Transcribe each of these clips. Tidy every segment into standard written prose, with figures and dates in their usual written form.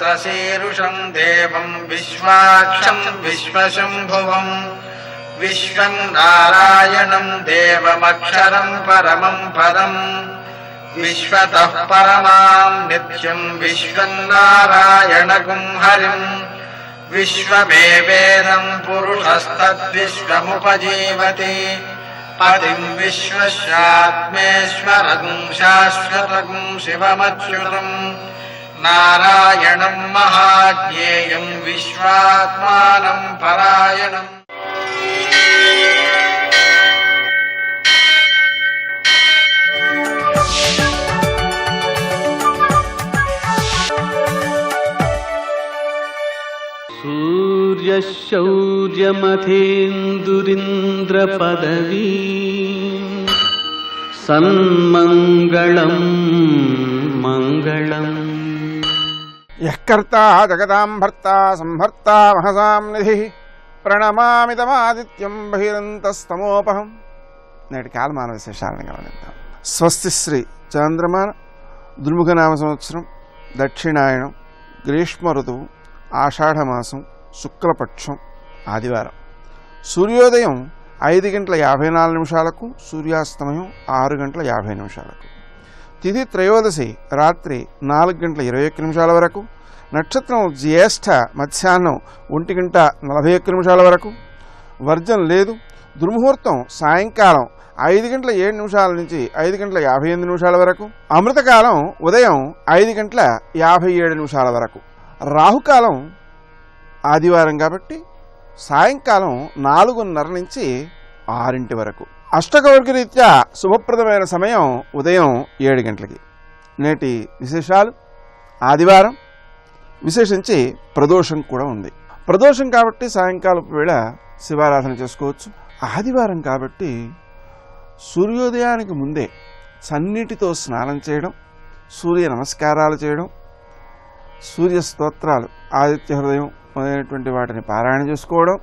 सहस्रशीर्षं देवं विश्वाक्षं विश्वशम्भुवं विश्वं नारायणं देवमक्षरं परमं पदं विश्वतः परमां नित्यं विश्वं नारायणगुं हरिं विश्वमेवेदं पुरुषस्तद्विश्वमुपजीवति पतिं विश्वस्यात्मेश्वरं शाश्वतं शिवमच्युतं नारायणं महाज्ञेयं विश्वात्मानं परायणम्। सूर्यशौर्यमथेन्दुरिन्द्रपदवी सन्मङ्गलं मङ्गलम्। यः कर्ता जगतां भर्ता संहर्ता महसां निधिः ప్రణమామి తమాదిత్యం బహిరంతస్తమోపహం. నేటి కాలమాన విశేషాలను గమనిద్దాం. స్వస్తి శ్రీ చాంద్రమాన దుర్ముఖనామ సంవత్సరం, దక్షిణాయనం, గ్రీష్మ ఋతువు, ఆషాఢమాసం, శుక్లపక్షం, ఆదివారం. సూర్యోదయం 5:54 సూర్యాస్తమయం 6:50. తిథి త్రయోదశి రాత్రి 4:21 వరకు. నక్షత్రం జ్యేష్ఠ మధ్యాహ్నం 1:41 వరకు. వర్జం లేదు. దుర్ముహూర్తం సాయంకాలం 5:07 నుంచి 5:58 వరకు. అమృతకాలం ఉదయం 5:57 వరకు. రాహుకాలం ఆదివారం కాబట్టి సాయంకాలం 4:30 నుంచి 6 వరకు. అష్టకౌర్గరీత్యా శుభప్రదమైన సమయం ఉదయం 7 గంటలకి. నేటి విశేషాలు: ఆదివారం, విశేషించి ప్రదోషం కూడా ఉంది. ప్రదోషం కాబట్టి సాయంకాలపు వేళ శివారాధన చేసుకోవచ్చు. ఆదివారం కాబట్టి సూర్యోదయానికి ముందే చన్నీటితో స్నానం చేయడం, సూర్య నమస్కారాలు చేయడం, సూర్య స్తోత్రాలు, ఆదిత్య హృదయం మొదలైనటువంటి వాటిని పారాయణ చేసుకోవడం,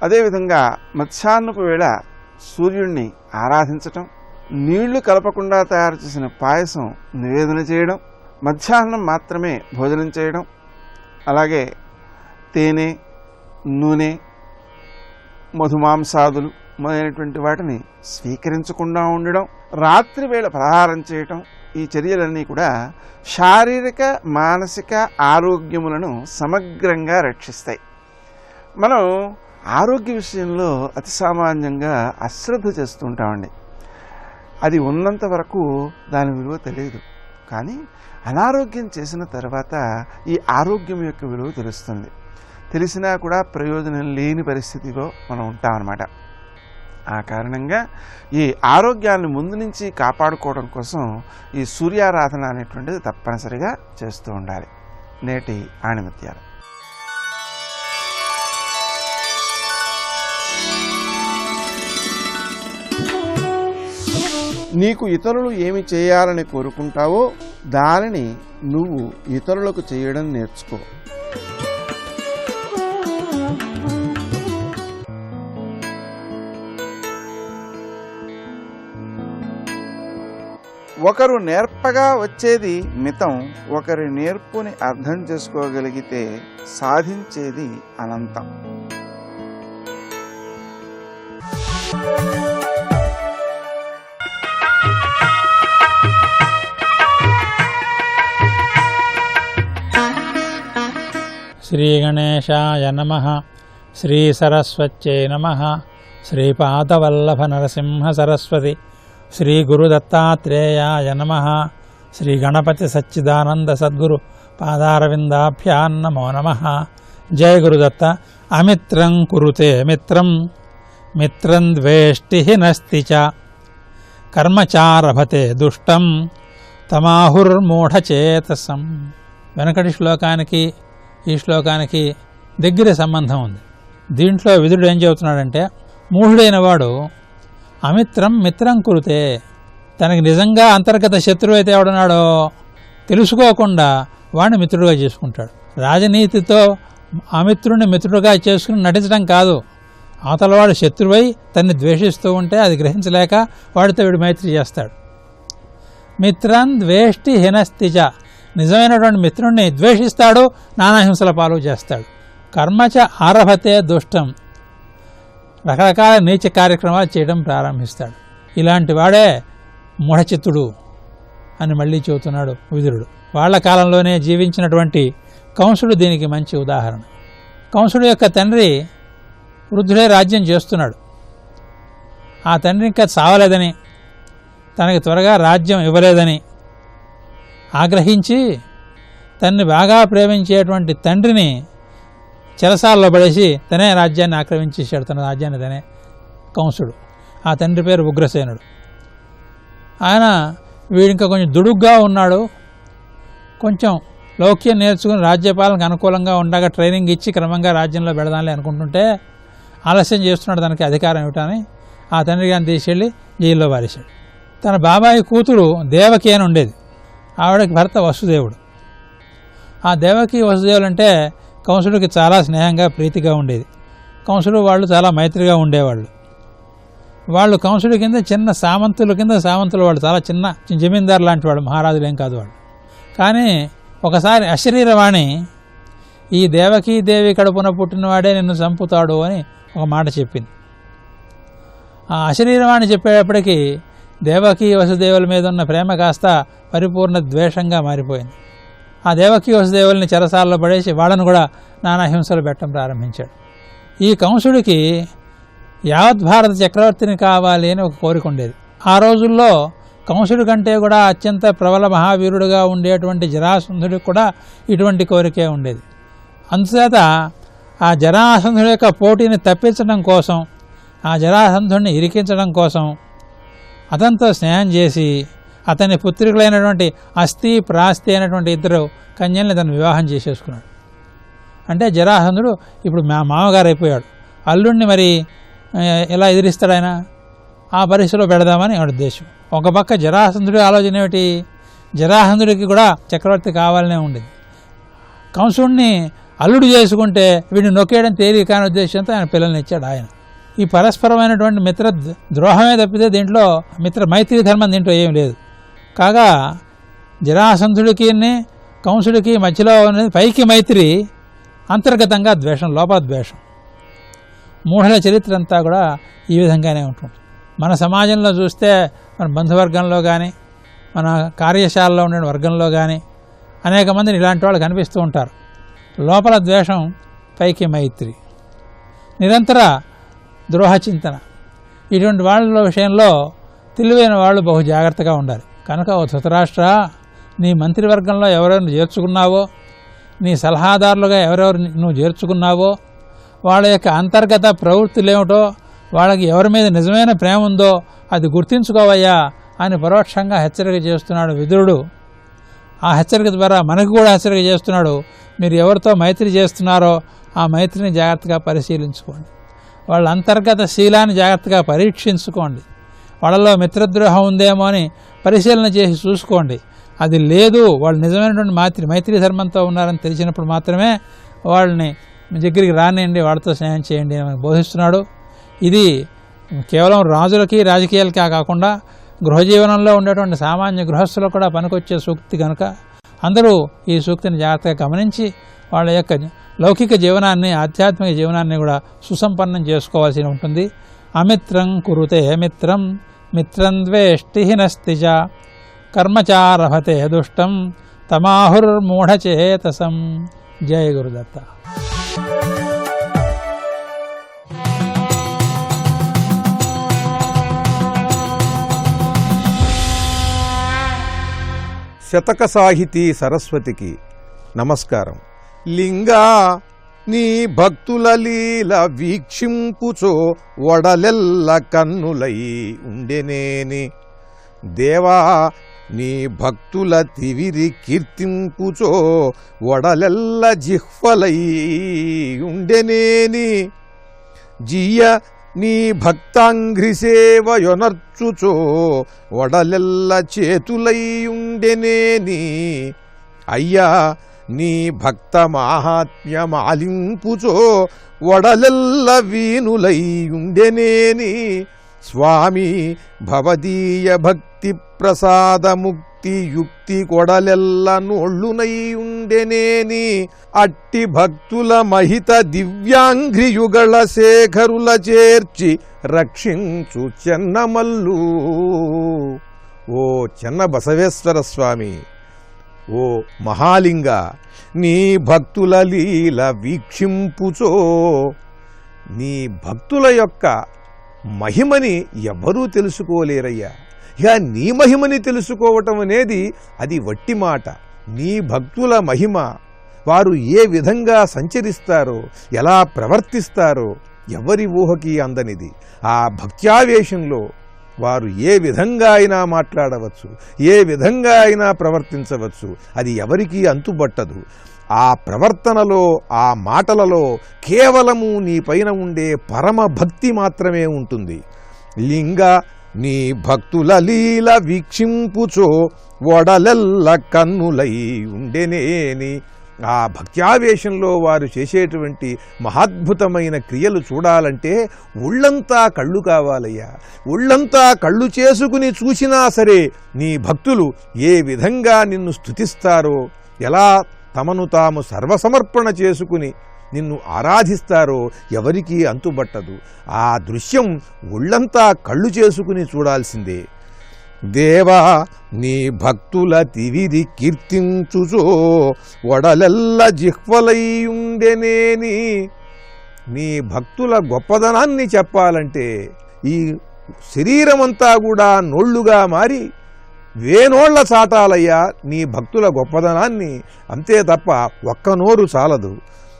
అదేవిధంగా మధ్యాహ్నపు వేళ సూర్యుడిని ఆరాధించటం, నీళ్లు కలపకుండా తయారు చేసిన పాయసం నివేదన చేయడం, మధ్యాహ్నం మాత్రమే భోజనం చేయడం, అలాగే తేనె, నూనె, మధుమాంసాదులు మొదలైనటువంటి వాటిని స్వీకరించకుండా ఉండడం, రాత్రి వేళ ఫలహారం చేయటం, ఈ చర్యలన్నీ కూడా శారీరక మానసిక ఆరోగ్యములను సమగ్రంగా రక్షిస్తాయి. మనం ఆరోగ్య విషయంలో అతి సామాన్యంగా అశ్రద్ధ చేస్తూ ఉంటామండి. అది ఉన్నంత వరకు దాని విలువ తెలియదు. కానీ అనారోగ్యం చేసిన తర్వాత ఈ ఆరోగ్యం యొక్క విలువ తెలుస్తుంది. తెలిసినా కూడా ప్రయోజనం లేని పరిస్థితిలో మనం ఉంటామన్నమాట. ఆ కారణంగా ఈ ఆరోగ్యాన్ని ముందు నుంచి కాపాడుకోవడం కోసం ఈ సూర్యారాధన అనేటువంటిది తప్పనిసరిగా చేస్తూ ఉండాలి. నేటి ఆణిముత్యాలు. నీకు ఇతరులు ఏమి చేయాలని కోరుకుంటావో దానిని నువ్వు ఇతరులకు చేయడం నేర్చుకో. ఒకరు నేర్పగా వచ్చేది మితం, ఒకరి నేర్పుని అర్థం చేసుకోగలిగితే సాధించేది అనంతం. శ్రీ గణేశాయ నమః. శ్రీ సరస్వత్యై నమః. శ్రీపాదవల్లభ నరసింహ సరస్వతి. శ్రీ గురుదత్తాత్రేయాయ నమః. శ్రీ గణపతి సచ్చిదానంద సద్గురు పాదారవిందాభ్యాం నమో నమః. జయ గురుదత్త. అమిత్రం కురుతే మిత్రం, మిత్రం ద్వేష్టి నస్తి చ, కర్మచారభతే దుష్టం తమాహుర్మూఢచేతసం. వెనకటి శ్లోకానికి ఈ శ్లోకానికి దగ్గర సంబంధం ఉంది. దీంట్లో విదురుడు ఏం చెబుతున్నాడంటే, మూఢుడైన వాడు అమిత్రం మిత్రం కురితే, తనకి నిజంగా అంతర్గత శత్రువు అయితే ఎవడున్నాడో తెలుసుకోకుండా వాడిని మిత్రుడుగా చేసుకుంటాడు. రాజనీతితో అమిత్రుడిని మిత్రుడుగా చేసుకుని నటించడం కాదు, అవతలవాడు శత్రువై తన్ని ద్వేషిస్తూ ఉంటే అది గ్రహించలేక వాడితో వీడు మైత్రి చేస్తాడు. మిత్రం ద్వేష్టి హినస్తిచ, నిజమైనటువంటి మిత్రుణ్ణి ద్వేషిస్తాడు, నానాహింసల పాలు చేస్తాడు. కర్మచ ఆరభతే దుష్టం, రకరకాల నీచ కార్యక్రమాలు చేయడం ప్రారంభిస్తాడు. ఇలాంటి వాడే మూఢచిత్తుడు అని మళ్ళీ చెబుతున్నాడు విదురుడు. వాళ్ళ కాలంలోనే జీవించినటువంటి కంసుడు దీనికి మంచి ఉదాహరణ. కంసుడు యొక్క తండ్రి వృద్ధుడే రాజ్యం చేస్తున్నాడు. ఆ తండ్రి ఇంకా చావలేదని, తనకి త్వరగా రాజ్యం ఇవ్వలేదని ఆగ్రహించి తన్ని బాగా ప్రేమించేటువంటి తండ్రిని చెరసాల్లో పడేసి తనే రాజ్యాన్ని ఆక్రమించేశాడు. తన రాజ్యాన్ని తనే కంసుడు. ఆ తండ్రి పేరు ఉగ్రసేనుడు. ఆయన వీడింకా కొంచెం దుడుగ్గా ఉన్నాడు. కొంచెం లౌక్యం నేర్చుకుని రాజ్యపాలనకు అనుకూలంగా ఉండగా ట్రైనింగ్ ఇచ్చి క్రమంగా రాజ్యంలో పెడదాంలే అనుకుంటుంటే ఆలస్యం చేస్తున్నాడు తనకి అధికారం ఇవ్వటాన్ని. ఆ తండ్రి గారిని తీసుకెళ్ళి జైల్లో పారేశాడు. తన బాబాయి కూతురు దేవకి అని ఉండేది. ఆవిడకి భర్త వసుదేవుడు. ఆ దేవకి వసుదేవులు అంటే కంసుడికి చాలా స్నేహంగా ప్రీతిగా ఉండేది. కంసుడు వాళ్ళు చాలా మైత్రిగా ఉండేవాళ్ళు. వాళ్ళు కంసుడి కింద చిన్న సామంతుల కింద సామంతులు, వాళ్ళు చాలా చిన్న జమీందారు లాంటి వాళ్ళు, మహారాజులు ఏం కాదు వాళ్ళు. కానీ ఒకసారి అశరీరవాణి ఈ దేవకీ దేవి కడుపున పుట్టినవాడే నిన్ను చంపుతాడు అని ఒక మాట చెప్పింది. ఆ అశరీరవాణి చెప్పేటప్పటికీ దేవకీ వసుదేవుల మీద ఉన్న ప్రేమ కాస్త పరిపూర్ణ ద్వేషంగా మారిపోయింది. ఆ దేవకీ వసుదేవుల్ని చెరసాల్లో పడేసి వాళ్ళను కూడా నానా హింసలు పెట్టడం ప్రారంభించాడు. ఈ కంసుడికి యావత్ భారత చక్రవర్తిని కావాలి అని ఒక కోరిక ఉండేది. ఆ రోజుల్లో కంసుడి కంటే కూడా అత్యంత ప్రబల మహావీరుడుగా ఉండేటువంటి జరాసంధుడికి కూడా ఇటువంటి కోరికే ఉండేది. అందుచేత ఆ జరాసంధుడి యొక్క పోటీని తప్పించడం కోసం, ఆ జరాసంధుడిని ఇరికించడం కోసం అతనితో స్నేహం చేసి అతని పుత్రికులైనటువంటి అస్థి ప్రాస్తి అయినటువంటి ఇద్దరు కన్యల్ని తను వివాహం చేసేసుకున్నాడు. అంటే జరాసంధుడు ఇప్పుడు మామగారు అయిపోయాడు. అల్లుడిని మరి ఎలా ఎదిరిస్తాడు ఆయన? ఆ పరిస్థితిలో పెడదామని వాడి ఉద్దేశం. ఒక పక్క జరాసంధుడి ఆలోచన ఏమిటి? జరాసంధుడికి కూడా చక్రవర్తి కావాలనే ఉండేది. కంసుడిని అల్లుడు చేసుకుంటే వీడిని నొక్కేయడం తేలిక కాని ఉద్దేశంతో ఆయన పిల్లల్ని ఇచ్చాడు ఆయన. ఈ పరస్పరమైనటువంటి మిత్ర ద్రోహమే తప్పితే దీంట్లో మైత్రి ధర్మం దీంట్లో ఏం లేదు. కాగా జరాసంధుడికి కంసుడికి మధ్యలో ఉన్నది పైకి మైత్రి, అంతర్గతంగా ద్వేషం, లోపద్వేషం. మూఢల చరిత్ర అంతా కూడా ఈ విధంగానే ఉంటుంది. మన సమాజంలో చూస్తే మన బంధువర్గంలో కానీ మన కార్యశాలలో ఉండే వర్గంలో కానీ అనేక మందిని ఇలాంటి వాళ్ళు కనిపిస్తూ ఉంటారు. లోపల ద్వేషం, పైకి మైత్రి, నిరంతర ద్రోహచింతన. ఇటువంటి వాళ్ళ విషయంలో తెలివైన వాళ్ళు బహు జాగ్రత్తగా ఉండాలి. కనుక ఓ ధృతరాష్ట్ర, నీ మంత్రివర్గంలో ఎవరెవరిని చేర్చుకున్నావో, నీ సలహాదారులుగా ఎవరెవరు నువ్వు చేర్చుకున్నావో, వాళ్ళ యొక్క అంతర్గత ప్రవృత్తులు ఏమిటో, వాళ్ళకి ఎవరి మీద నిజమైన ప్రేమ ఉందో అది గుర్తించుకోవయ్యా అని పరోక్షంగా హెచ్చరిక చేస్తున్నాడు విదురుడు. ఆ హెచ్చరిక ద్వారా మనకు కూడా హెచ్చరిక చేస్తున్నాడు. మీరు ఎవరితో మైత్రి చేస్తున్నారో ఆ మైత్రిని జాగ్రత్తగా పరిశీలించుకోండి. వాళ్ళ అంతర్గత శీలాన్ని జాగ్రత్తగా పరీక్షించుకోండి. వాళ్ళలో మిత్రద్రోహం ఉందేమో అని పరిశీలన చేసి చూసుకోండి. అది లేదు, వాళ్ళు నిజమైనటువంటి మైత్రి ధర్మంతో ఉన్నారని తెలిసినప్పుడు మాత్రమే వాళ్ళని మీ దగ్గరికి రానియండి, వాళ్ళతో స్నేహం చేయండి అని బోధిస్తున్నాడు. ఇది కేవలం రాజులకి రాజకీయాలకే కాకుండా గృహజీవనంలో ఉండేటువంటి సామాన్య గృహస్థులకు కూడా పనికొచ్చే సూక్తి కనుక అందరూ ఈ సూక్తిని జాగ్రత్తగా గమనించి వాళ్ళ యొక్క లౌకిక జీవనాన్ని, ఆధ్యాత్మిక జీవనాన్ని కూడా సుసంపన్నం చేసుకోవాల్సి ఉంటుంది. అమిత్రం కురుతే మిత్రం మిత్రం ద్వేష్టి నస్తిజ కర్మచారభతే దుష్టం తమాహుర్మూఢచేతసం. జయ గురుదత్త. శతక సాహితీ సరస్వతికి నమస్కారం. లింగా నీ భక్తుల లీల వీక్షింపుచో వడలెల్ల కన్నులై ఉండెనేని, దేవా నీ భక్తుల తివిరి కీర్తింపుచో వడలెల్ల జిహ్వలై ఉండెనేని, జియ నీ భక్తాంఘ్రి సేవయొనర్చుచో వడలెల్ల చేతులై ఉండెనేని, అయ్యా నీ భక్త మాహాత్మ్యమాలింపుచో వడలెల్ల వీనులై ఉండెనేని, స్వామి భవదీయ భక్తి ప్రసాద ముక్తి యుక్తి కొడలెల్ల నోళ్ళునై ఉండెనేని అట్టి భక్తుల మహిత దివ్యాంఘ్రియుగళ శేఖరుల చేర్చి రక్షించు చెన్నమల్లు. ఓ చెన్న బసవేశ్వర స్వామి, ఓ మహాలింగ, నీ భక్తుల లీల వీక్షింపుచో. నీ భక్తుల యొక్క మహిమని ఎవ్వరూ తెలుసుకోలేరయ్యా. ఇక నీ మహిమని తెలుసుకోవటం అనేది అది వట్టి మాట. నీ భక్తుల మహిమ, వారు ఏ విధంగా సంచరిస్తారో, ఎలా ప్రవర్తిస్తారో ఎవరి ఊహకి అందనిది. ఆ భక్త్యావేశంలో వారు ఏ విధంగా అయినా మాట్లాడవచ్చు, ఏ విధంగా అయినా ప్రవర్తించవచ్చు. అది ఎవరికీ అంతుబట్టదు. ఆ ప్రవర్తనలో, ఆ మాటలలో కేవలము నీ పైన ఉండే పరమ భక్తి మాత్రమే ఉంటుంది. లింగ, నీ భక్తుల లీల వీక్షింపుచో ఒడలెల్ల కన్నులై ఉండెనేని. ఆ భక్త్యావేశంలో వారు చేసేటువంటి మహాద్భుతమైన క్రియలు చూడాలంటే ఒళ్ళంతా కళ్ళు కావాలయ్యా. ఒళ్ళంతా కళ్ళు చేసుకుని చూసినా సరే నీ భక్తులు ఏ విధంగా నిన్ను స్తుతిస్తారో, ఎలా తమను తాము సర్వసమర్పణ చేసుకుని నిన్ను ఆరాధిస్తారో ఎవరికీ అంతుబట్టదు. ఆ దృశ్యం ఒళ్ళంతా కళ్ళు చేసుకుని చూడాల్సిందే. దేవా, నీ భక్తుల తివిది కీర్తించుచో ఒడలెల్ల జిహ్వలయ్యుండెనేని. నీ భక్తుల గొప్పదనాన్ని చెప్పాలంటే ఈ శరీరమంతా కూడా నోళ్లుగా మారి వేనోళ్ల చాటాలయ్యా నీ భక్తుల గొప్పదనాన్ని. అంతే తప్ప ఒక్క నోరు చాలదు.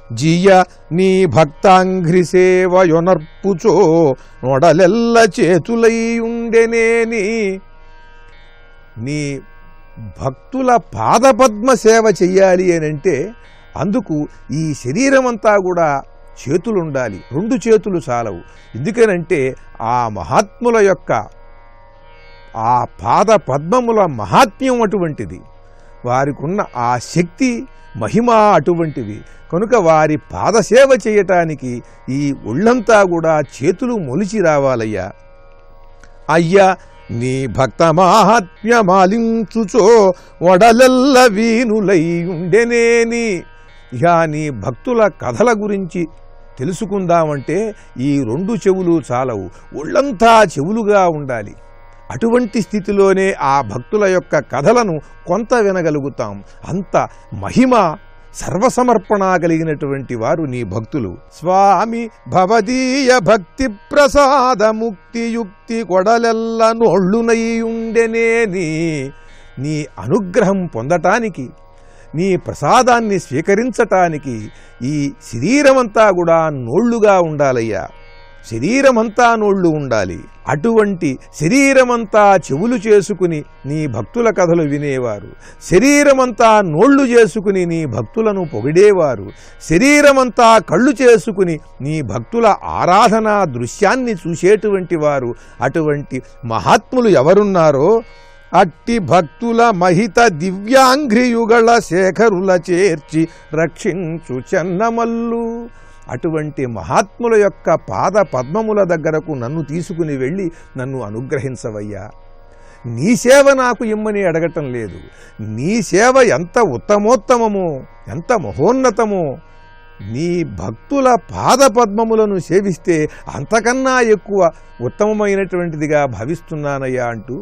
జియ, నీ భక్తాంఘ్రి సేవయొనర్పుచో నొడలెల్ల చేతులై ఉండెనేని. నీ భక్తుల పాదపద్మ సేవ చెయ్యాలి అనంటే అందుకు ఈ శరీరమంతా కూడా చేతులుండాలి. 2 చేతులు చాలవు. ఎందుకనంటే ఆ మహాత్ముల యొక్క ఆ పాద పద్మముల మహాత్మ్యం అటువంటిది, వారికున్న ఆ శక్తి మహిమ అటువంటివి. కనుక వారి పాదసేవ చేయటానికి ఈ ఒళ్ళంతా కూడా చేతులు మొలిచి రావాలయ్యా. అయ్యా, నీ భక్త మాహాత్మ్యమాలించుచో ఒడలెల్ల వీనులై ఉండెనేని. ఇక నీ భక్తుల కథల గురించి తెలుసుకుందామంటే ఈ 2 చెవులు చాలవు, ఒళ్ళంతా చెవులుగా ఉండాలి. అటువంటి స్థితిలోనే ఆ భక్తుల యొక్క కథలను కొంత వినగలుగుతాం. అంత మహిమ, సర్వసమర్పణ కలిగినటువంటి వారు నీ భక్తులు. స్వామి, భవదీయ భక్తి ప్రసాద ముక్తియుక్తి కొడలెల్ల నోళ్ళునై ఉండెనేని. నీ అనుగ్రహం పొందటానికి, నీ ప్రసాదాన్ని స్వీకరించటానికి ఈ శరీరమంతా కూడా నోళ్లుగా ఉండాలయ్యా. శరీరమంతా నోళ్లు ఉండాలి. అటువంటి శరీరమంతా చెవులు చేసుకుని నీ భక్తుల కథలు వినేవారు, శరీరమంతా నోళ్లు చేసుకుని నీ భక్తులను పొగిడేవారు, శరీరమంతా కళ్ళు చేసుకుని నీ భక్తుల ఆరాధనా దృశ్యాన్ని చూసేటువంటి వారు, అటువంటి మహాత్ములు ఎవరున్నారో అట్టి భక్తుల మహిత దివ్యాంఘ్రియుగళ శేఖరుల చేర్చి రక్షించు చెన్నమల్లు. అటువంటి మహాత్ముల యొక్క పాద పద్మముల దగ్గరకు నన్ను తీసుకుని వెళ్ళి నన్ను అనుగ్రహించవయ్యా. నీ సేవ నాకు ఇమ్మని అడగటం లేదు. నీ సేవ ఎంత ఉత్తమోత్తమమో, ఎంత మహోన్నతమో, నీ భక్తుల పాద పద్మములను సేవిస్తే అంతకన్నా ఎక్కువ ఉత్తమమైనటువంటిదిగా భావిస్తున్నానయ్యా అంటూ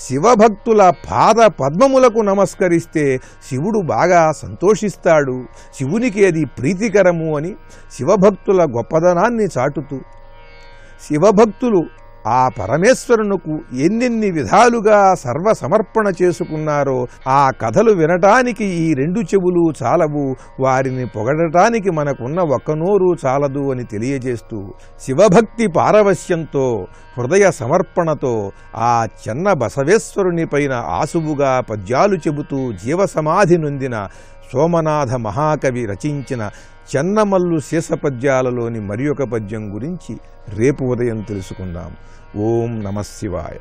శివభక్తుల పాద పద్మములకు నమస్కరిస్తే శివుడు బాగా సంతోషిస్తాడు, శివునికి అది ప్రీతికరము అని శివభక్తుల గొప్పదనాన్ని చాటుతూ శివభక్తులు ఆ పరమేశ్వరునకు ఎన్నెన్ని విధాలుగా సర్వసమర్పణ చేసుకున్నారో ఆ కథలు వినటానికి ఈ 2 చెవులు చాలవు, వారిని పొగడటానికి మనకున్న ఒక్క నోరు చాలదు అని తెలియజేస్తూ శివభక్తి పారవశ్యంతో, హృదయ సమర్పణతో ఆ చెన్న బసవేశ్వరుని పైన ఆసువుగా పద్యాలు చెబుతూ జీవసమాధి నొందిన సోమనాథ మహాకవి రచించిన చెన్నమల్లు శేషపద్యాలలోని మరి ఒక పద్యం గురించి రేపు ఉదయం తెలుసుకుందాం. ఓం నమః శివాయ.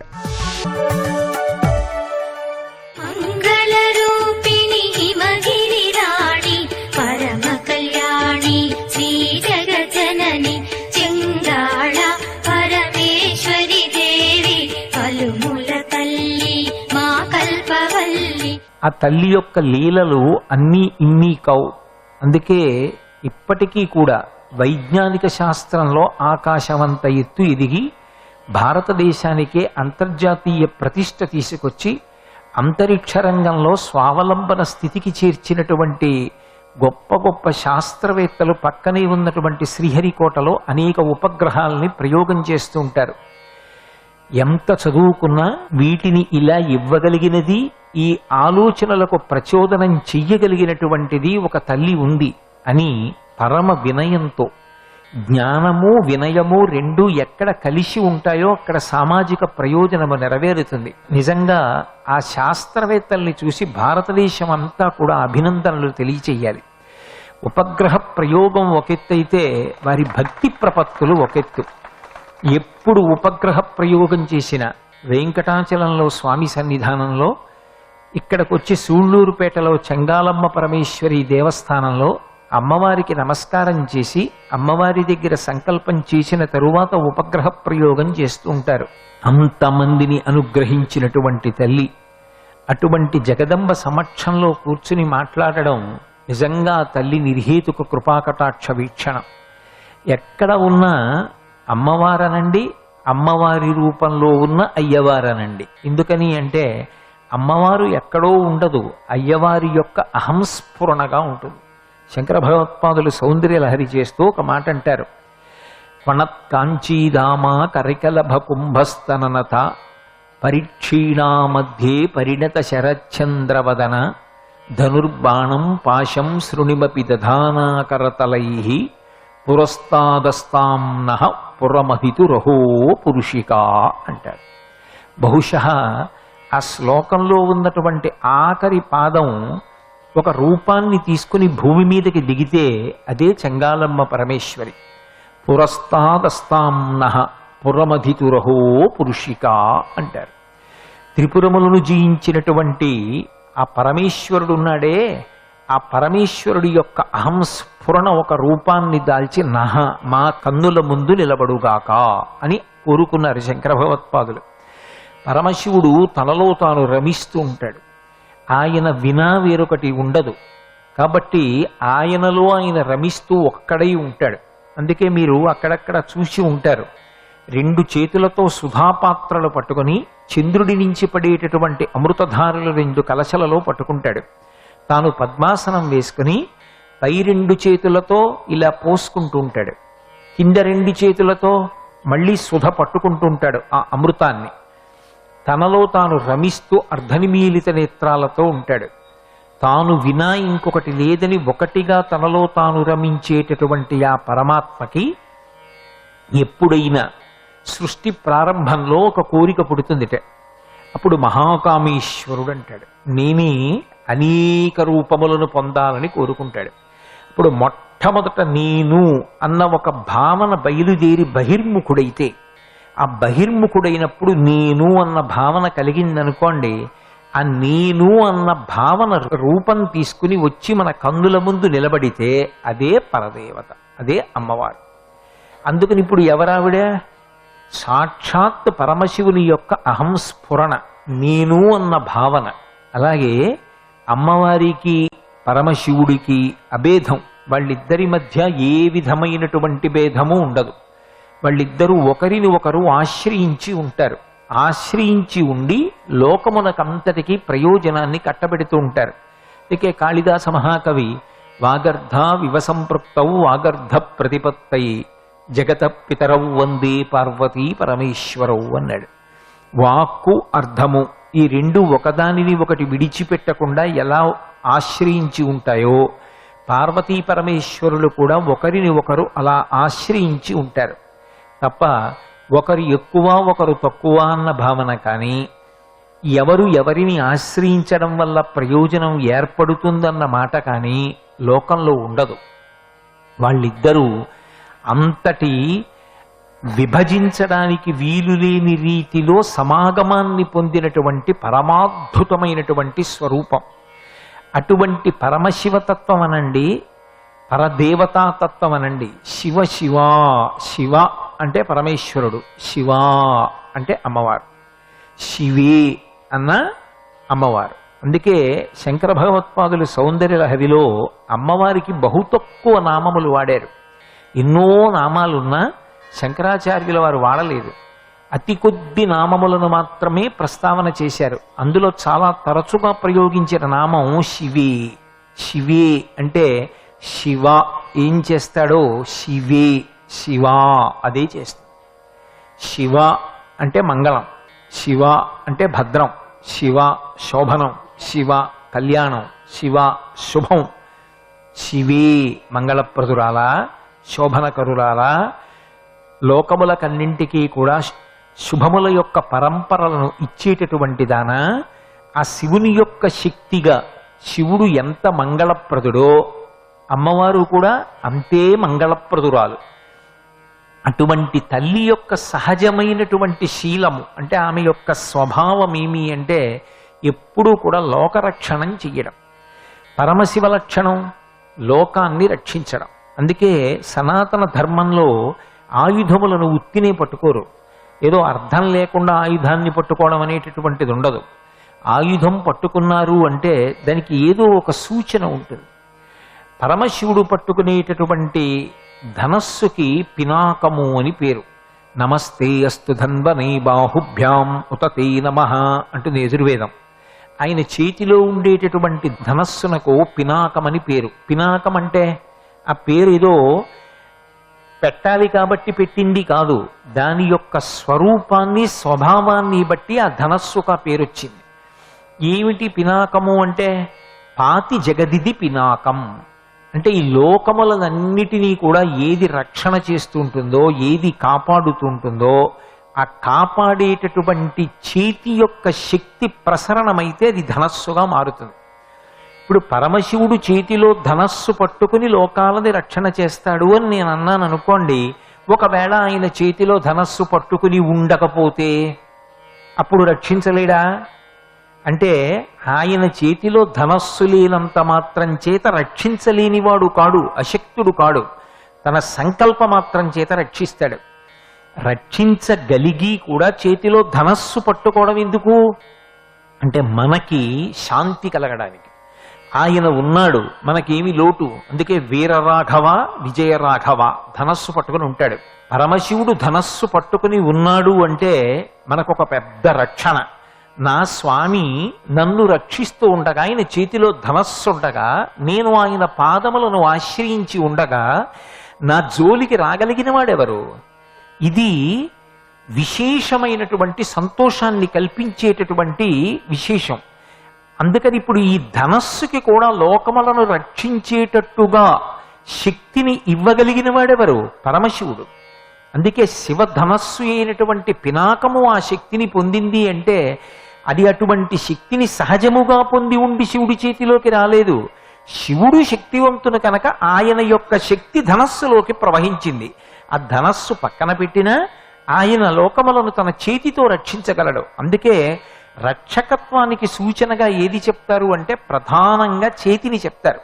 మంగళరూపిణి హిమగిరిరాణి పరమ కళ్యాణి శ్రీ జగజ్జనని చెంగాళ పరమేశ్వరి దేవి పలుముల తల్లి మా కల్పవల్లి. ఆ తల్లి యొక్క లీలలు అన్నీ ఇన్ని కావు. అందుకే ఇప్పటికీ కూడా వైజ్ఞానిక శాస్త్రంలో ఆకాశవంత ఎత్తు ఎదిగి భారతదేశానికే అంతర్జాతీయ ప్రతిష్ట తీసుకొచ్చి అంతరిక్ష రంగంలో స్వావలంబన స్థితికి చేర్చినటువంటి గొప్ప గొప్ప శాస్త్రవేత్తలు పక్కనే ఉన్నటువంటి శ్రీహరికోటలో అనేక ఉపగ్రహాలని ప్రయోగం చేస్తూ ఉంటారు. ఎంత చదువుకున్నా వీటిని ఇలా ఇవ్వగలిగినది, ఈ ఆలోచనలకు ప్రచోదనం చెయ్యగలిగినటువంటిది ఒక తల్లి ఉంది అని పరమ వినయంతో, జ్ఞానము వినయము రెండూ ఎక్కడ కలిసి ఉంటాయో అక్కడ సామాజిక ప్రయోజనము నెరవేరుతుంది. నిజంగా ఆ శాస్త్రవేత్తల్ని చూసి భారతదేశం అంతా కూడా అభినందనలు తెలియచేయాలి. ఉపగ్రహ ప్రయోగం ఒకెత్తైతే వారి భక్తి ప్రపత్తులు ఒకెత్తు. ఎప్పుడు ఉపగ్రహ ప్రయోగం చేసిన వెంకటాచలంలో స్వామి సన్నిధానంలో, ఇక్కడికొచ్చి సూళ్లూరుపేటలో చెంగాలమ్మ పరమేశ్వరి దేవస్థానంలో అమ్మవారికి నమస్కారం చేసి అమ్మవారి దగ్గర సంకల్పం చేసిన తరువాత ఉపగ్రహ ప్రయోగం చేస్తూ ఉంటారు. అంతమందిని అనుగ్రహించినటువంటి తల్లి అటువంటి జగదంబ సమక్షంలో కూర్చుని మాట్లాడడం నిజంగా తల్లి నిర్హేతుక కృపాకటాక్ష వీక్షణం. ఎక్కడ ఉన్నా అమ్మవారనండి, అమ్మవారి రూపంలో ఉన్న అయ్యవారనండి. ఎందుకని అంటే అమ్మవారు ఎక్కడో ఉండదు, అయ్యవారి యొక్క అహంస్ఫురణగా ఉంటుంది. శంకర భగవత్పాదులు సౌందర్య లహరి చేస్తూ ఒక మాట అంటారు, వణత్ కాంచీదామా కరికలభ కుంభస్తననత పరిక్షీణా మధ్యే పరిణత శరచంద్రవదన ధనుర్బాణం పాశం శృణిమపి దధానాకరతలై పురస్తాదస్తాం నః పురమహితురహో పురుషికా అంటారు. బహుశః ఆ శ్లోకంలో ఉన్నటువంటి ఆఖరి పాదం ఒక రూపాన్ని తీసుకుని భూమి మీదకి దిగితే అదే చెంగాలమ్మ పరమేశ్వరి. పురస్తాదస్తాం నః పురమధితురహో పురుషికా అంటారు. త్రిపురములను జయించినటువంటి ఆ పరమేశ్వరుడున్నాడే, ఆ పరమేశ్వరుడి యొక్క అహంస్ఫురణ ఒక రూపాన్ని దాల్చి నహ మా కన్నుల ముందు నిలబడుగాక అని కోరుకున్నారు శంకర భగవత్పాదులు. పరమశివుడు తనలో తాను రమిస్తూ ఉంటాడు. ఆయన వినా వేరొకటి ఉండదు. కాబట్టి ఆయనలో ఆయన రమిస్తూ ఒక్కడై ఉంటాడు. అందుకే మీరు అక్కడక్కడ చూసి ఉంటారు, 2 చేతులతో సుధాపాత్రలు పట్టుకుని చంద్రుడి నుంచి పడేటటువంటి అమృతధారలు 2 కలశలలో పట్టుకుంటాడు. తాను పద్మాసనం వేసుకుని పై 2 చేతులతో ఇలా పోసుకుంటూ ఉంటాడు, కింద 2 చేతులతో మళ్ళీ సుధ పట్టుకుంటూ ఉంటాడు ఆ అమృతాన్ని. తనలో తాను రమిస్తూ అర్ధనిమీలిత నేత్రాలతో ఉంటాడు. తాను వినా ఇంకొకటి లేదని ఒకటిగా తనలో తాను రమించేటటువంటి ఆ పరమాత్మకి ఎప్పుడైనా సృష్టి ప్రారంభంలో ఒక కోరిక పుడుతుందిట. అప్పుడు మహాకామేశ్వరుడు అంటాడు, నేనే అనేక రూపములను పొందాలని కోరుకుంటాడు. అప్పుడు మొట్టమొదట నేను అన్న ఒక భావన బయలుదేరి బహిర్ముఖుడైతే, ఆ బహిర్ముఖుడైనప్పుడు నేను అన్న భావన కలిగిందనుకోండి, ఆ నేను అన్న భావన రూపం తీసుకుని వచ్చి మన కన్నుల ముందు నిలబడితే అదే పరదేవత, అదే అమ్మవారు. అందుకని ఇప్పుడు ఎవరావిడ? సాక్షాత్ పరమశివుని యొక్క అహంస్ఫురణ, నేను అన్న భావన. అలాగే అమ్మవారికి పరమశివుడికి అభేదం, వాళ్ళిద్దరి మధ్య ఏ విధమైనటువంటి భేదము ఉండదు. వాళ్ళిద్దరూ ఒకరిని ఒకరు ఆశ్రయించి ఉంటారు. ఆశ్రయించి ఉండి లోకమునకంతటికి ప్రయోజనాన్ని కట్టబెడుతూ ఉంటారు. అందుకే కాళిదాస మహాకవి వాగర్ధ వివసంపృక్తౌ వాగర్ధ ప్రతిపత్తై జగత పితరౌ వందే పార్వతీ పరమేశ్వరౌ అన్నాడు. వాక్కు అర్థము ఈ 2 ఒకదానిని ఒకటి విడిచిపెట్టకుండా ఎలా ఆశ్రయించి ఉంటాయో, పార్వతీ పరమేశ్వరులు కూడా ఒకరిని ఒకరు అలా ఆశ్రయించి ఉంటారు. తప్ప ఒకరు ఎక్కువ ఒకరు తక్కువ అన్న భావన కానీ, ఎవరు ఎవరిని ఆశ్రయించడం వల్ల ప్రయోజనం ఏర్పడుతుందన్న మాట కానీ లోకంలో ఉండదు. వాళ్ళిద్దరూ అంతటి విభజించడానికి వీలులేని రీతిలో సమాగమాన్ని పొందినటువంటి పరమాద్భుతమైనటువంటి స్వరూపం. అటువంటి పరమశివతత్వం అనండి, పరదేవతాతత్వం అనండి. శివ శివ, శివ అంటే పరమేశ్వరుడు, శివ అంటే అమ్మవారు, శివే అన్న అమ్మవారు. అందుకే శంకర భగవత్పాదులు సౌందర్య లహరిలో అమ్మవారికి బహు తక్కువ నామములు వాడారు. ఎన్నో నామాలున్నా శంకరాచార్యుల వారు వాడలేదు. అతి కొద్ది నామములను మాత్రమే ప్రస్తావన చేశారు. అందులో చాలా తరచుగా ప్రయోగించిన నామం శివే. శివే అంటే శివ ఏం చేస్తాడో శివే, శివా అదే చేస్తాడు. శివ అంటే మంగళం, శివ అంటే భద్రం, శివ శోభనం, శివ కళ్యాణం, శివ శుభం. శివే మంగళప్రదురాలా, శోభనకరురాలా, లోకములకన్నింటికీ కూడా శుభముల యొక్క పరంపరలను ఇచ్చేటటువంటి దానా, ఆ శివుని యొక్క శక్తిగా శివుడు ఎంత మంగళప్రదుడో అమ్మవారు కూడా అంతే మంగళప్రదురాలు. అటువంటి తల్లి యొక్క సహజమైనటువంటి శీలము అంటే ఆమె యొక్క స్వభావం ఏమి అంటే ఎప్పుడూ కూడా లోకరక్షణం చెయ్యడం. పరమశివ లక్షణం లోకాన్ని రక్షించడం. అందుకే సనాతన ధర్మంలో ఆయుధములను ఉత్తినే పట్టుకోరు. ఏదో అర్థం లేకుండా ఆయుధాన్ని పట్టుకోవడం అనేటటువంటిది ఉండదు. ఆయుధం పట్టుకున్నారు అంటే దానికి ఏదో ఒక సూచన ఉంటుంది. పరమశివుడు పట్టుకునేటటువంటి ధనస్సుకి పినాకము అని పేరు. నమస్తే అస్తు ధన్వనే బాహుభ్యాం ఉతతే నమః అంటుంది యజుర్వేదం. ఆయన చేతిలో ఉండేటటువంటి ధనస్సునకు పినాకమని పేరు. పినాకం అంటే ఆ పేరు ఏదో పెట్టాలి కాబట్టి పెట్టింది కాదు, దాని యొక్క స్వరూపాన్ని స్వభావాన్ని బట్టి ఆ ధనస్సుకు ఆ పేరు వచ్చింది. ఏమిటి పినాకము అంటే పాతి జగదిది పినాకం అంటే ఈ లోకములన్నిటినీ కూడా ఏది రక్షణ చేస్తుంటుందో, ఏది కాపాడుతుంటుందో ఆ కాపాడేటటువంటి చేతి యొక్క శక్తి ప్రసరణమైతే అది ధనస్సుగా మారుతుంది. ఇప్పుడు పరమశివుడు చేతిలో ధనస్సు పట్టుకుని లోకాలని రక్షణ చేస్తాడు అని నేను అన్నాను అనుకోండి. ఒకవేళ ఆయన చేతిలో ధనస్సు పట్టుకుని ఉండకపోతే అప్పుడు రక్షించలేడా? అంటే ఆయన చేతిలో ధనస్సు లేనంత మాత్రం చేత రక్షించలేనివాడు కాడు, అశక్తుడు కాడు. తన సంకల్ప మాత్రం చేత రక్షిస్తాడు. రక్షించగలిగి కూడా చేతిలో ధనస్సు పట్టుకోవడం ఎందుకు అంటే మనకి శాంతి కలగడానికి. ఆయన ఉన్నాడు, మనకేమి లోటు. అందుకే వీరరాఘవ విజయరాఘవ ధనస్సు పట్టుకుని ఉంటాడు. పరమశివుడు ధనస్సు పట్టుకుని ఉన్నాడు అంటే మనకొక పెద్ద రక్షణ. నా స్వామి నన్ను రక్షిస్తూ ఉండగా, ఆయన చేతిలో ధనస్సు ఉండగా, నేను ఆయన పాదములను ఆశ్రయించి ఉండగా నా జోలికి రాగలిగిన వాడెవరు? ఇది విశేషమైనటువంటి సంతోషాన్ని కల్పించేటటువంటి విశేషం. అందుకని ఇప్పుడు ఈ ధనస్సుకి కూడా లోకములను రక్షించేటట్టుగా శక్తిని ఇవ్వగలిగిన వాడెవరు? పరమశివుడు. అందుకే శివ ధనస్సు అయినటువంటి పినాకము ఆ శక్తిని పొందింది అంటే అది అటువంటి శక్తిని సహజముగా పొంది ఉండి శివుడి చేతిలోకి రాలేదు. శివుడు శక్తివంతును కనుక ఆయన యొక్క శక్తి ధనస్సులోకి ప్రవహించింది. ఆ ధనస్సు పక్కన పెట్టినా ఆయన లోకములను తన చేతితో రక్షించగలడు. అందుకే రక్షకత్వానికి సూచనగా ఏది చెప్తారు అంటే ప్రధానంగా చేతిని చెప్తారు.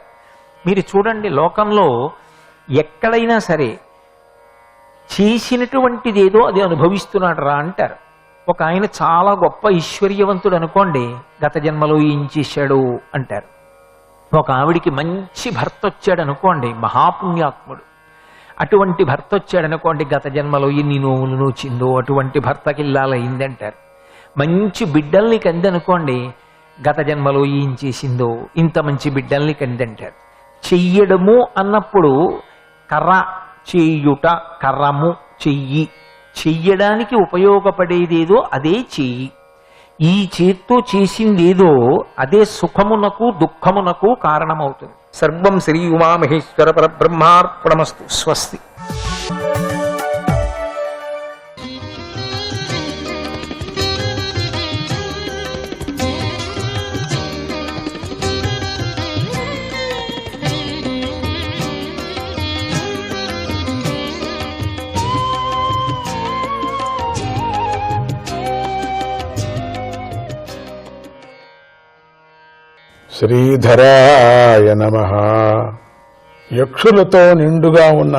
మీరు చూడండి, లోకంలో ఎక్కడైనా సరే చేసినటువంటిది ఏదో అది అనుభవిస్తున్నాడు రా అంటారు. ఒక ఆయన చాలా గొప్ప ఐశ్వర్యవంతుడు అనుకోండి, గత జన్మలో ఏం చేశాడు అంటారు. ఒక ఆవిడికి మంచి భర్త వచ్చాడు అనుకోండి, మహాపుణ్యాత్ముడు. అటువంటి భర్త వచ్చాడు అనుకోండి, గత జన్మలో ఎన్ని నోములు నోచిందో అటువంటి భర్తకి ఇల్లాలైంది అంటారు. మంచి బిడ్డల్ని కందనుకోండి, గత జన్మలో ఏం చేసిందో ఇంత మంచి బిడ్డల్ని కందంటారు. చెయ్యడము అన్నప్పుడు కర్ర చేయుట, కర్రము చెయ్యి, చెయ్యడానికి ఉపయోగపడేదేదో అదే చెయ్యి. ఈ చేత్తో చేసిందేదో అదే సుఖమునకు దుఃఖమునకు కారణమవుతుంది. సర్వం శ్రీ ఉమామహేశ్వర పరబ్రహ్మార్పణమస్తు. స్వస్తి. శ్రీధరాయ నమః. యక్షులతో నిండుగా ఉన్న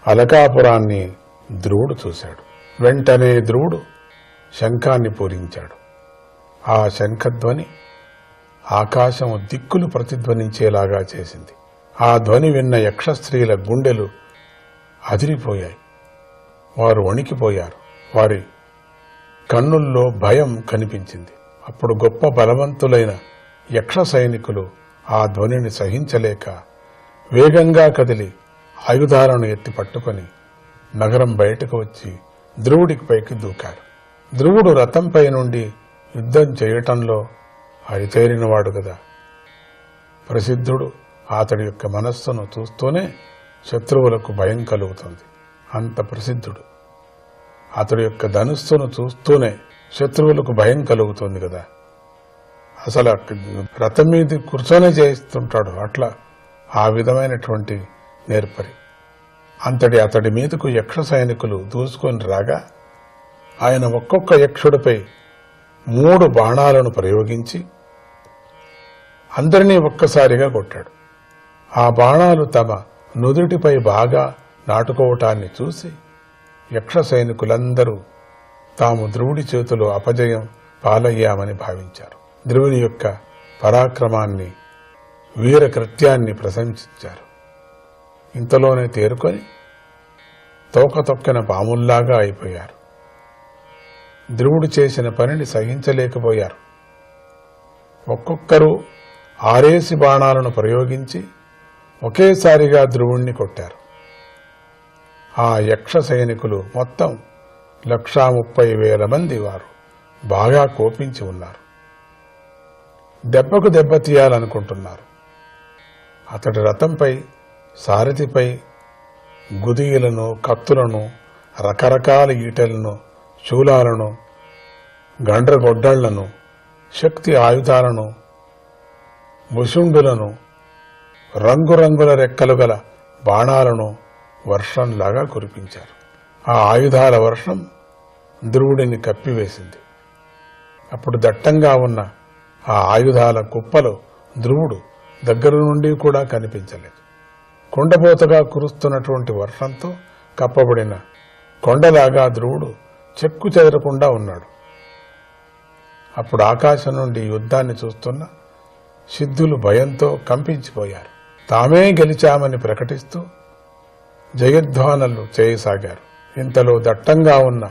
అలకాపురాన్ని ధ్రువుడు చూశాడు. వెంటనే ధ్రువుడు శంఖాన్ని పూరించాడు. ఆ శంఖధ్వని ఆకాశము దిక్కులు ప్రతిధ్వనించేలాగా చేసింది. ఆ ధ్వని విన్న యక్షస్త్రీల గుండెలు అదిరిపోయాయి. వారు వణికిపోయారు. వారి కన్నుల్లో భయం కనిపించింది. అప్పుడు గొప్ప బలవంతులైన యక్ష సైనికులు ఆ ధ్వనిని సహించలేక వేగంగా కదిలి ఆయుధాలను ఎత్తి పట్టుకొని నగరం బయటకు వచ్చి ధ్రువుడికి పైకి దూకారు. ధ్రువుడు రథంపై నుండి యుద్ధం చేయటంలో అరితేరినవాడు కదా. ప్రసిద్ధుడు. అతడి యొక్క మనస్సును చూస్తూనే శత్రువులకు భయం కలుగుతుంది. అంత ప్రసిద్ధుడు. అతడి యొక్క ధనుస్సును చూస్తూనే శత్రువులకు భయం కలుగుతుంది కదా. అసలు రథం మీద కూర్చొనే చేయిస్తుంటాడు. అట్లా ఆ విధమైనటువంటి నేర్పరి. అతడి మీదకు యక్ష సైనికులు దూసుకొని రాగా ఆయన ఒక్కొక్క యక్షుడిపై 3 బాణాలను ప్రయోగించి అందరినీ ఒక్కసారిగా కొట్టాడు. ఆ బాణాలు తమ నుదుటిపై బాగా నాటుకోవటాన్ని చూసి యక్ష సైనికులందరూ తాము ధ్రువుడి చేతిలో అపజయం పాలయ్యామని భావించారు. ధ్రువుని యొక్క పరాక్రమాన్ని, వీరకృత్యాన్ని ప్రశంసించారు. ఇంతలోనే తేరుకొని తోక తొక్కిన పాముల్లాగా అయిపోయారు. ధ్రువుడు చేసిన పనిని సహించలేకపోయారు. ఒక్కొక్కరు 6 బాణాలను ప్రయోగించి ఒకేసారిగా ధ్రువుణ్ణి కొట్టారు. ఆ యక్ష సైనికులు మొత్తం 130,000 మంది. వారు బాగా కోపించి ఉన్నారు. దెబ్బకు దెబ్బ తీయాలనుకుంటున్నారు. అతడి రథంపై, సారథిపై గుదియలను, కత్తులను, రకరకాల ఈటలను, శూలాలను, గండ్రగొడ్డళ్లను, శక్తి ఆయుధాలను, ముషుండులను, రంగురంగుల రెక్కలు గల బాణాలను వర్షంలాగా కురిపించారు. ఆ ఆయుధాల వర్షం ధ్రువుడిని కప్పివేసింది. అప్పుడు దట్టంగా ఉన్న ఆ ఆయుధాల కుప్పలో ధ్రువుడు దగ్గర నుండి కూడా కనిపించలేదు. కొండపోతగా కురుస్తున్నటువంటి వర్షంతో కప్పబడిన కొండలాగా ధ్రువుడు చెక్కు చెదరకుండా ఉన్నాడు. అప్పుడు ఆకాశం నుండి యుద్ధాన్ని చూస్తున్న సిద్ధులు భయంతో కంపించిపోయారు. తామే గెలిచామని ప్రకటిస్తూ జయధ్వానాలు చేయసాగారు. ఇంతలో దట్టంగా ఉన్న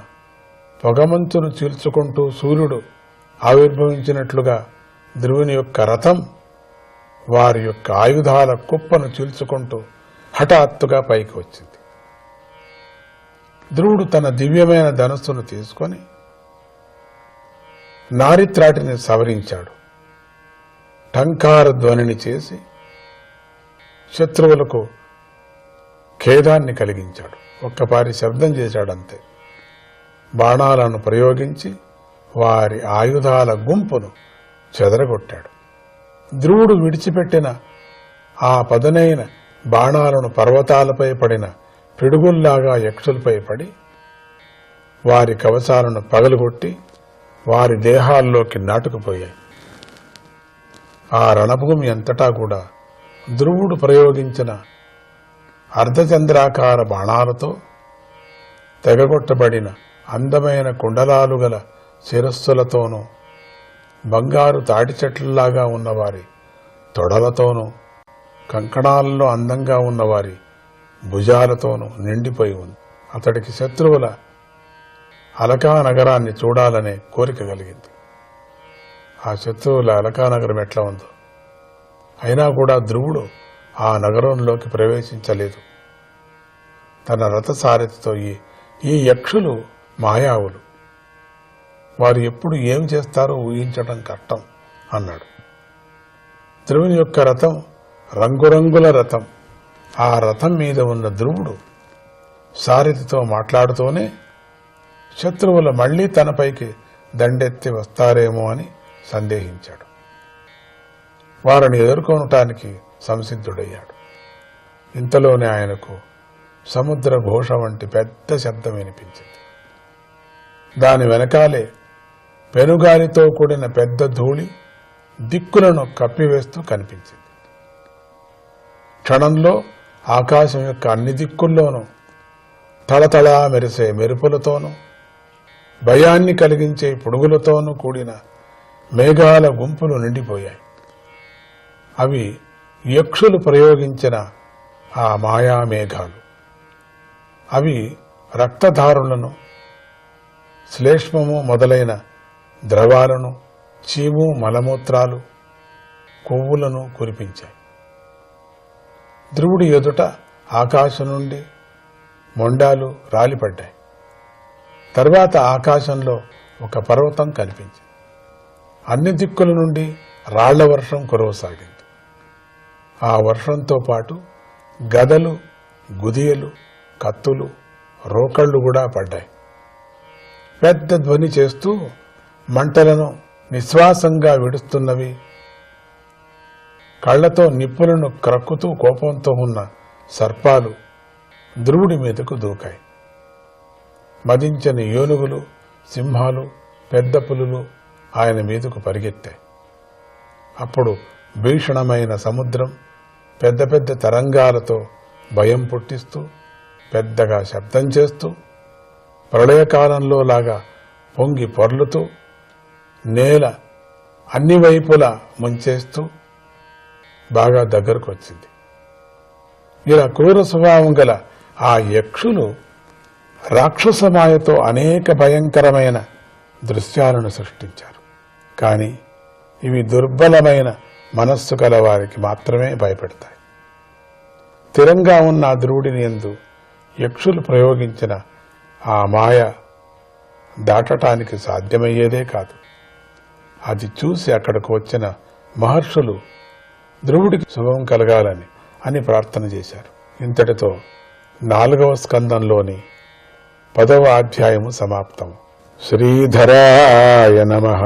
పొగమంచును చీల్చుకుంటూ సూర్యుడు ఆవిర్భవించినట్లుగా ధ్రువుని యొక్క రథం వారి యొక్క ఆయుధాల కుప్పను చీల్చుకుంటూ హఠాత్తుగా పైకి వచ్చింది. ధ్రువుడు తన దివ్యమైన ధనుస్సును తీసుకొని నారిత్రాటిని సవరించాడు. టంకార ధ్వనిని చేసి శత్రువులకు ఖేదాన్ని కలిగించాడు. ఒక్కపారి శబ్దం చేశాడంతే. బాణాలను ప్రయోగించి వారి ఆయుధాల గుంపును చెదరగొట్టాడు. ధ్రువుడు విడిచిపెట్టిన ఆ పదునైన బాణాలను పర్వతాలపై పడిన పిడుగుల్లాగా యక్షులపై పడి వారి కవచాలను పగలగొట్టి వారి దేహాల్లోకి నాటుకుపోయాయి. ఆ రణభూమి అంతటా కూడా ధ్రువుడు ప్రయోగించిన అర్ధచంద్రాకార బాణాలతో తెగగొట్టబడిన అందమైన కుండలాలు గల శిరస్సులతోనూ బంగారు తాటి చెట్లలాగా ఉన్నవారి తొడలతోనూ కంకణాలలో అందంగా ఉన్నవారి భుజాలతోనూ నిండిపోయి ఉంది. అతడికి శత్రువుల అలకా నగరాన్ని చూడాలనే కోరిక కలిగింది. ఆ శత్రువుల అలకా నగరం ఎట్లా ఉందో. అయినా కూడా ధ్రువుడు ఆ నగరంలోకి ప్రవేశించలేదు. తన రథసారథితో ఈ యక్షులు మాయావులు, వారు ఎప్పుడు ఏం చేస్తారో ఊహించడం కష్టం అన్నాడు. ధ్రువుని యొక్క రథం రంగురంగుల రథం. ఆ రథం మీద ఉన్న ధ్రువుడు సారథితో మాట్లాడుతూనే శత్రువులు మళ్లీ తనపైకి దండెత్తి వస్తారేమో అని సందేహించాడు. వారిని ఎదుర్కొనటానికి సంసిద్ధుడయ్యాడు. ఇంతలోనే ఆయనకు సముద్ర ఘోష వంటి పెద్ద శబ్దం వినిపించింది. దాని వెనకాలే పెనుగాలితో కూడిన పెద్ద ధూళి దిక్కులను కప్పివేస్తూ కనిపించింది. క్షణంలో ఆకాశం యొక్క అన్ని దిక్కుల్లోనూ తళతళా మెరిసే మెరుపులతోనూ భయాన్ని కలిగించే పుడుగులతోనూ కూడిన మేఘాల గుంపులు నిండిపోయాయి. అవి యక్షులు ప్రయోగించిన ఆ మాయామేఘాలు. అవి రక్తధారులను, శ్లేష్మము మొదలైన ద్రవాలను, చీము, మలమూత్రాలు, కొవ్వులను కురిపించాయి. ధ్రువుడి ఎదుట ఆకాశం నుండి మొండాలు రాలిపడ్డాయి. తర్వాత ఆకాశంలో ఒక పర్వతం కనిపించింది. అన్ని దిక్కుల నుండి రాళ్ల వర్షం కురవసాగింది. ఆ వర్షంతో పాటు గదలు, గుదియలు, కత్తులు, రోకళ్లు కూడా పడ్డాయి. పెద్ద ధ్వని చేస్తూ మంటలను నిశ్వాసంగా విడుస్తున్నవి, కళ్లతో నిప్పులను క్రక్కుతూ కోపంతో ఉన్న సర్పాలు ధ్రువుడి మీదకు దూకాయి. మదించని ఏనుగులు, సింహాలు, పెద్ద పులులు ఆయన మీదకు పరిగెత్తాయి. అప్పుడు భీషణమైన సముద్రం పెద్ద పెద్ద తరంగాలతో భయం పుట్టిస్తూ, పెద్దగా శబ్దం చేస్తూ, ప్రళయకాలంలో లాగా పొంగి పొర్లుతూ, నేల అన్ని వైపులా ముంచేస్తూ బాగా దగ్గరకు వచ్చింది. ఇలా క్రూర స్వభావం గల ఆ యక్షులు రాక్షసమాయతో అనేక భయంకరమైన దృశ్యాలను సృష్టించారు. కానీ ఇవి దుర్బలమైన మనస్సు గల వారికి మాత్రమే భయపెడతాయి. స్థిరంగా ఉన్న ఆ ధ్రువుడిని యందు యక్షులు ప్రయోగించిన ఆ మాయ దాటటానికి సాధ్యమయ్యేదే కాదు. అది చూసి అక్కడకు వచ్చిన మహర్షులు ధ్రువుడికి శుభం కలగాలని అని ప్రార్థన చేశారు. ఇంతటితో 4వ స్కందంలోని 10వ అధ్యాయము సమాప్తం. శ్రీధరాయ నమః.